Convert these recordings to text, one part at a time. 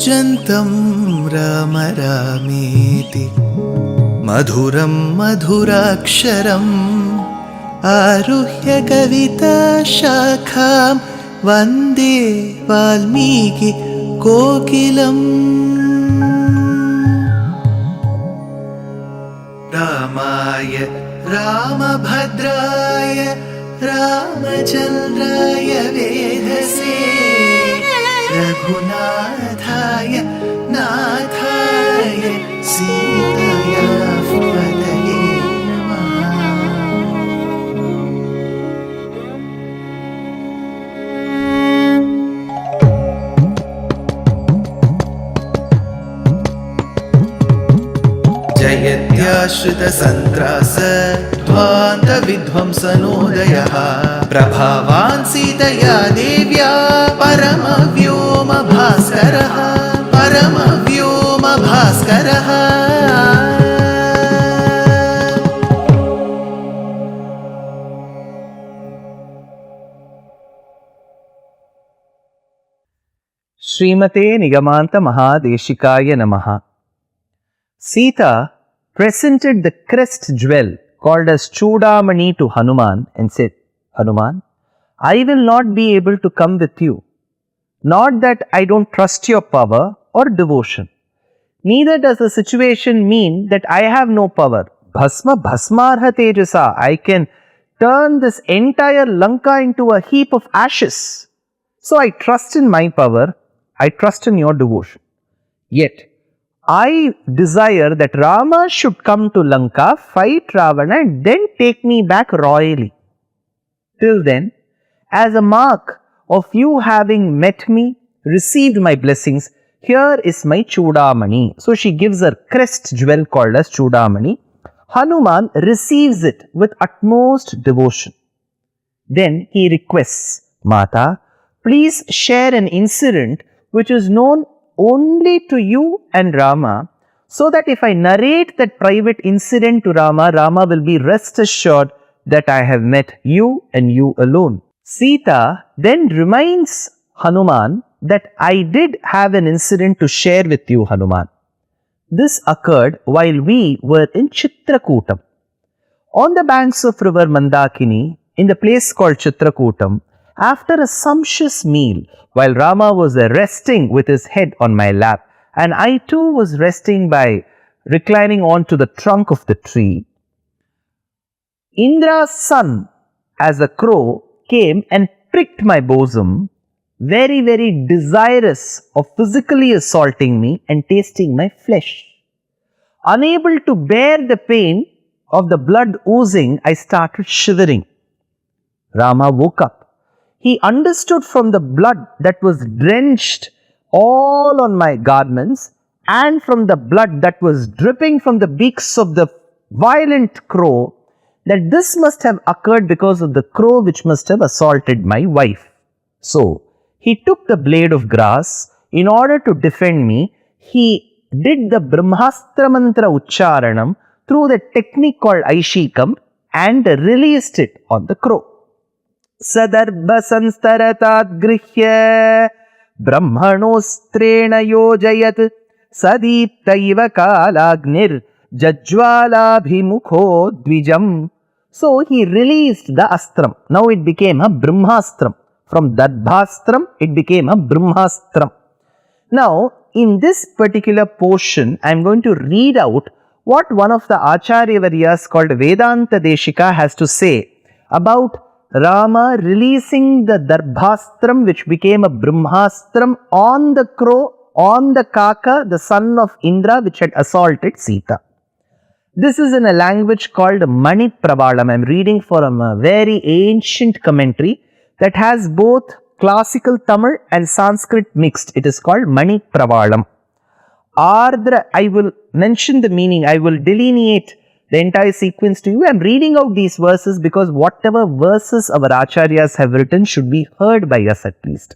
कूजन्तं राम रामेति मधुरं मधुराक्षरम् आरुह्य कविताशाखां वन्दे वाल्मीकि कोकिलम्। रामाय रामभद्राय रामचन्द्राय वेधसे रघुनाथाय नाथाय सीताया पतये नमः। जयत्याश्रितसन्त्रास ध्वान्तविध्वंसनोदयः प्रभावान् सीतया देव्या परमव्योमभास्करः परमव्योमभास्करः। श्रीमते निगमान्त महादेशिकाय नमः। Sita presented the crest jewel called as Chudamani to Hanuman and said, Hanuman, I will not be able to come with you. Not that I don't trust your power or devotion. Neither does the situation mean that I have no power. Bhasma bhasmarha tejasa. I can turn this entire Lanka into a heap of ashes. So I trust in my power. I trust in your devotion. Yet, I desire that Rama should come to Lanka, fight Ravana and then take me back royally. Till then, as a mark of you having met me, received my blessings, here is my Chudamani. So she gives her crest jewel called as Chudamani. Hanuman receives it with utmost devotion. Then he requests, Mata, please share an incident which is known only to you and Rama, so that if I narrate that private incident to Rama, Rama will be rest assured that I have met you and you alone. Sita then reminds Hanuman that I did have an incident to share with you, Hanuman. This occurred while we were in Chitrakutam. On the banks of river Mandakini, in the place called Chitrakutam, after a sumptuous meal, while Rama was resting with his head on my lap, and I too was resting by reclining onto the trunk of the tree, Indra's son, as a crow, came and pricked my bosom, very, very desirous of physically assaulting me and tasting my flesh. Unable to bear the pain of the blood oozing, I started shivering. Rama woke up. He understood from the blood that was drenched all on my garments and from the blood that was dripping from the beaks of the violent crow that this must have occurred because of the crow which must have assaulted my wife. So, he took the blade of grass. In order to defend me, he did the Brahmastra mantra Ucharanam through the technique called Aishikam and released it on the crow. Sadarbha sanstaratat grihya brahmanostrena yojayat sadiptaiva kalagnir jajwalabhimukho dvijam. So he released the astram. Now it became a brahmastram. From darbhastram, it became a brahmastram. Now, in this particular portion, I am going to read out what one of the Acharya Varyas called Vedanta Deshika has to say about Rama releasing the Darbhastram which became a Brahmastram on the crow, on the Kaka, the son of Indra which had assaulted Sita. This is in a language called Mani Pravalam. I am reading from a very ancient commentary that has both classical Tamil and Sanskrit mixed. It is called Mani Pravalam. Ardra, I will mention the meaning, I will delineate the entire sequence to you. I am reading out these verses because whatever verses our Acharyas have written should be heard by us at least.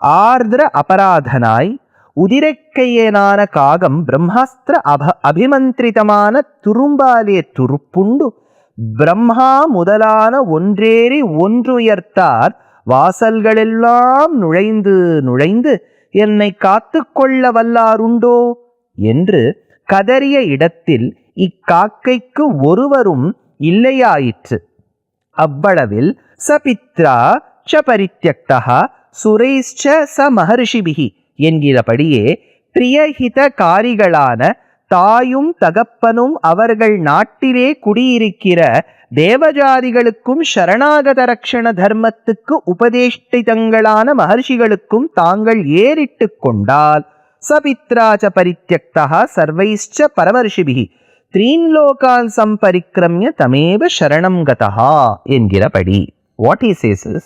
Ardra aparadhanai udirekkayenana kagam brahmastra abhimantritamana turumbale turuppundu brahma முதலான ஒன்றேறி ஒன்றுயர்த்தார் வாசல்களெல்லாம் நுழைந்து நுழைந்து என்னை காத்துக்கொள்ள வல்லாருண்டோ என்று கதறிய இடத்தில் இக்காக்கைக்கு ஒருவரும் இல்லையாயிற்று. அவ்வளவில் சபித்ரா ச பரித்யக்தா சுரைஷ்ச ச மகர்ஷிபிகி என்கிறபடியே பிரியஹிதகாரிகளான தாயும் தகப்பனும் அவர்கள் நாட்டிலே குடியிருக்கிற தேவஜாதிகளுக்கும் சரணாகத ரக்ஷண தர்மத்துக்கு உபதேஷ்டிதங்களான மகர்ஷிகளுக்கும் தாங்கள் ஏறிட்டு கொண்டால் சபித்ராச்ச பரித்யக்தா சர்வைஷ்ச பரமர்ஷிபிகி த்ரீன்லோகான் சம்பரிக்ரம்ய தமேவ சரணம் கதா என்கிறபடி. What he says is,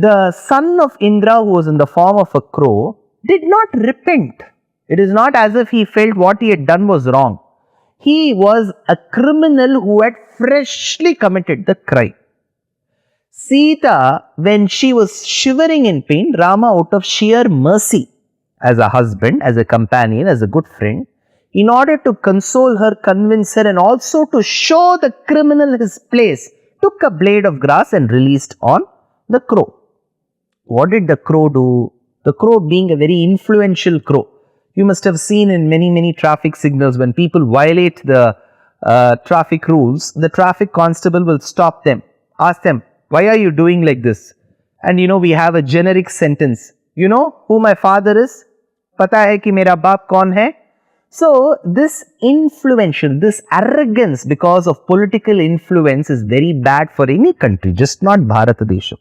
the son of Indra, who was in the form of a crow, did not repent. It is not as if he felt what he had done was wrong. He was a criminal who had freshly committed the crime. Sita, when she was shivering in pain, Rama, out of sheer mercy, as a husband, as a companion, as a good friend, in order to console her, convince her, and also to show the criminal his place, took a blade of grass and released on the crow. What did the crow do? The crow, being a very influential crow, you must have seen in many traffic signals, when people violate the traffic rules, the traffic constable will stop them, ask them, why are you doing like this? And we have a generic sentence, you know who my father is? Pata hai ki mera baap kaun hai? So this influential, this arrogance because of political influence is very bad for any country, just not Bharat Desham.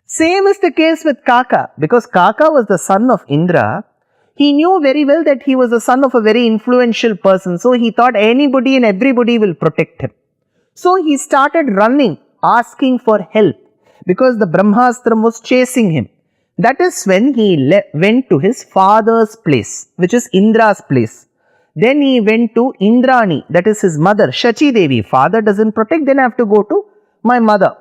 Same is the case with Kaka, because Kaka was the son of Indra. He knew very well that he was the son of a very influential person, so he thought anybody and everybody will protect him. So he started running, asking for help, because the Brahmastram was chasing him. That is when he went to his father's place, which is Indra's place. Then he went to Indrani, that is his mother, Shachi Devi. Father doesn't protect, then I have to go to my mother.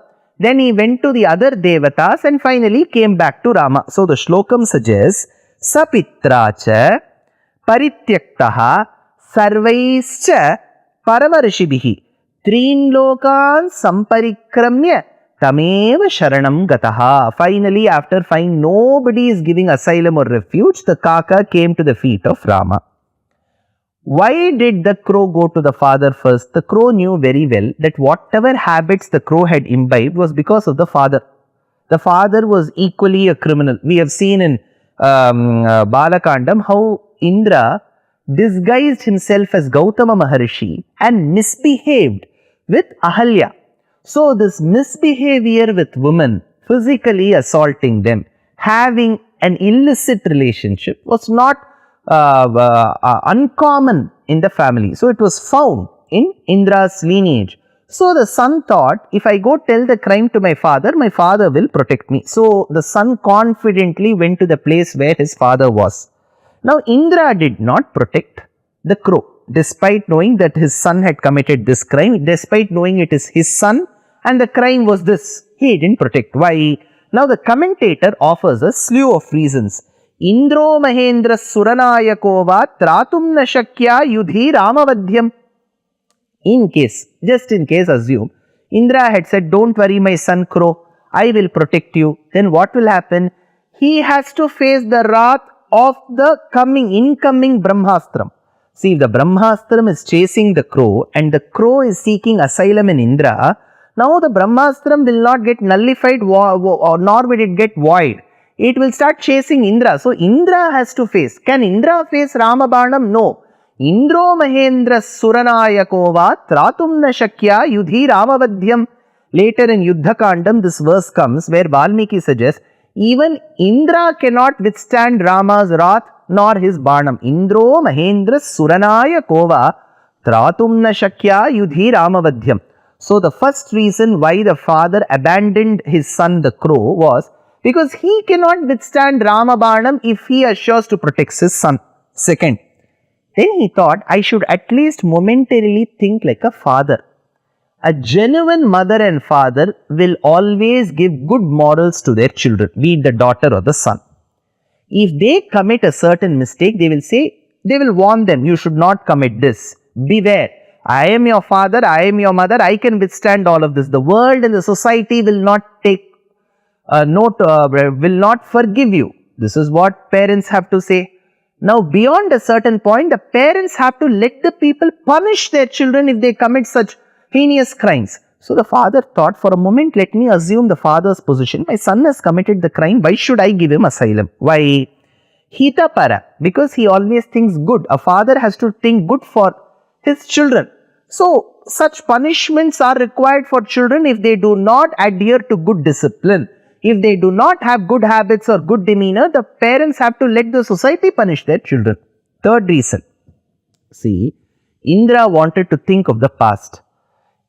Then he went to the other devatas and finally came back to Rama. So the shlokam suggests, Sapitracha Parityaktaha Sarvaischa Paramarishibihi Trinlokan Samparikramya Tameva Sharanam Gataha. Finally, after finding nobody is giving asylum or refuge, the Kaka came to the feet of Rama. Why did the crow go to the father first? The crow knew very well that whatever habits the crow had imbibed was because of the father. The father was equally a criminal. We have seen in Balakandam how Indra disguised himself as Gautama Maharshi and misbehaved with Ahalya. So this misbehavior with women, physically assaulting them, having an illicit relationship was not uncommon in the family. So it was found in Indra's lineage. So the son thought, if I go tell the crime to my father will protect me. So the son confidently went to the place where his father was. Now Indra did not protect the crow, despite knowing that his son had committed this crime, despite knowing it is his son and the crime was this. He didn't protect. Why? Now the commentator offers a slew of reasons. Indro Mahendra Suranayakova Tratum Nashakya Yudhi Ramavadhyam. Just in case, assume Indra had said, don't worry my son crow, I will protect you. Then what will happen? He has to face the wrath of the incoming Brahmastram. See, if the Brahmastram is chasing the crow and the crow is seeking asylum in Indra, now the Brahmastram will not get nullified nor will it get void. It will start chasing Indra. So Indra has to face. Can Indra face Ramabanam? No. Indro Mahendra Suranayakova Tratum Nashakya Yudhi Ramavadhyam. Later in Yuddhakandam, this verse comes where Valmiki suggests, even Indra cannot withstand Rama's wrath nor his Banam. Indro Mahendra Suranayakova Tratum Nashakya Yudhi Ramavadhyam. So the first reason why the father abandoned his son the crow was because he cannot withstand Ramabanam if he assures to protect his son. Second, then he thought, I should at least momentarily think like a father. A genuine mother and father will always give good morals to their children, be it the daughter or the son. If they commit a certain mistake, they will warn them, you should not commit this. Beware. I am your father, I am your mother, I can withstand all of this. The world and the society will not take will not forgive you. This is what parents have to say. Now, beyond a certain point, the parents have to let the people punish their children if they commit such heinous crimes. So the father thought, for a moment, let me assume the father's position. My son has committed the crime. Why should I give him asylum? Why? Hita para, because he always thinks good. A father has to think good for his children. So, such punishments are required for children if they do not adhere to good discipline. If they do not have good habits or good demeanor, the parents have to let the society punish their children. Third reason. See, Indra wanted to think of the past.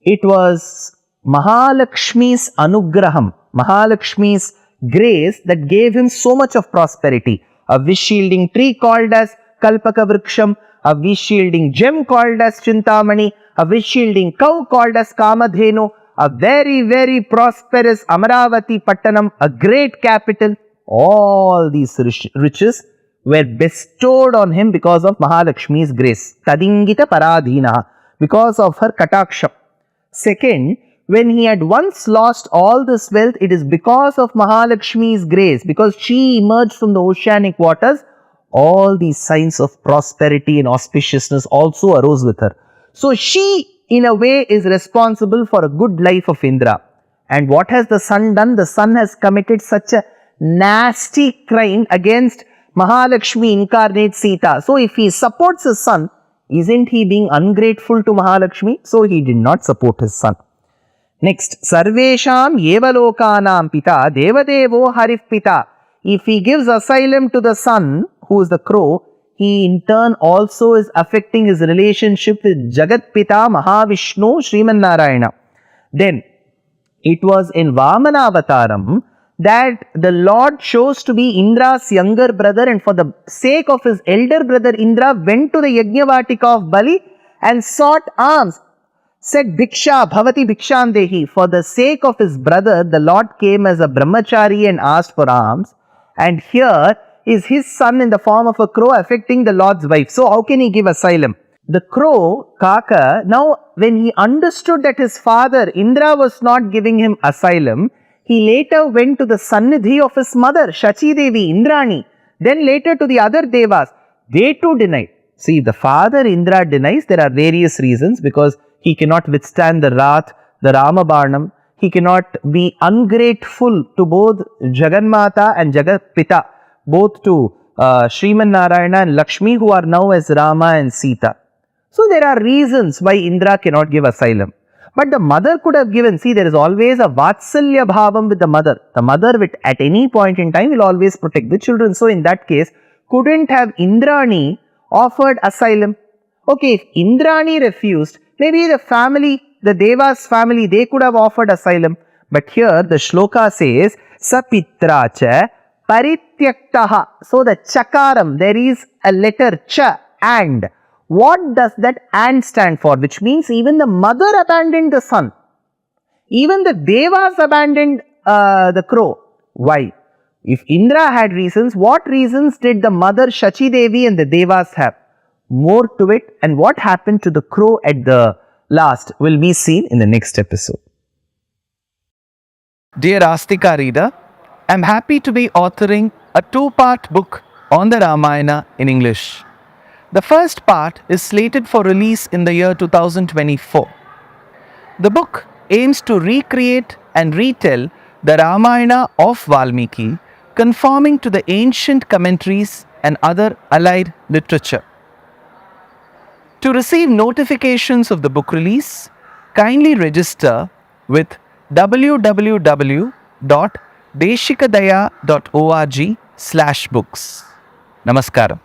It was Mahalakshmi's anugraham, Mahalakshmi's grace that gave him so much of prosperity. A wish-shielding tree called as Kalpaka Vriksham, a wish-shielding gem called as Chintamani, a wish-shielding cow called as Kamadhenu, a very, very prosperous Amaravati Pattanam, a great capital. All these riches were bestowed on him because of Mahalakshmi's grace. Tadingita Paradhina, because of her Kataksham. Second, when he had once lost all this wealth, it is because of Mahalakshmi's grace, because she emerged from the oceanic waters. All these signs of prosperity and auspiciousness also arose with her. So she, in a way, is responsible for a good life of Indra. And what has the son done? The son has committed such a nasty crime against Mahalakshmi incarnate Sita. So if he supports his son, isn't he being ungrateful to Mahalakshmi? So he did not support his son. Next, Sarvesham Yevalokanam Pita Devadevo Harif Pita. If he gives asylum to the son, who is the crow, he in turn also is affecting his relationship with Jagat Pita Mahavishnu Sriman Narayana. Then, it was in Vamana Avataram that the Lord chose to be Indra's younger brother, and for the sake of his elder brother Indra went to the Yajnavatika of Bali and sought alms. Said Bhiksha Bhavati Bhiksham Dehi. For the sake of his brother, the Lord came as a brahmachari and asked for alms. And here is his son in the form of a crow affecting the Lord's wife. So how can he give asylum? The crow, Kaka, now when he understood that his father Indra was not giving him asylum, he later went to the Sannidhi of his mother, Shachi Devi, Indrani. Then later to the other Devas. They too denied. See, the father Indra denies. There are various reasons, because he cannot withstand the wrath, the Ramabarnam. He cannot be ungrateful to both Jagannatha and Jagat Pita, both to Sriman Narayana and Lakshmi, who are now as Rama and Sita. So there are reasons why Indra cannot give asylum. But the mother could have given. See, there is always a Vatsalya Bhavam with the mother. The mother at any point in time will always protect the children. So in that case, couldn't have Indrani offered asylum? Okay, if Indrani refused, maybe the family, the Devas family, they could have offered asylum. But here the shloka says, Sapitracha Parityaktaha. So the chakaram, there is a letter cha, and. What does that and stand for? Which means even the mother abandoned the son. Even the Devas abandoned the crow. Why? If Indra had reasons, what reasons did the mother Shachi Devi and the Devas have? More to it, and what happened to the crow at the last will be seen in the next episode. Dear Astika reader, I am happy to be authoring a 2-part book on the Ramayana in English. The first part is slated for release in the year 2024. The book aims to recreate and retell the Ramayana of Valmiki, conforming to the ancient commentaries and other allied literature. To receive notifications of the book release, kindly register with www.deshikadaya.org/books. Namaskaram.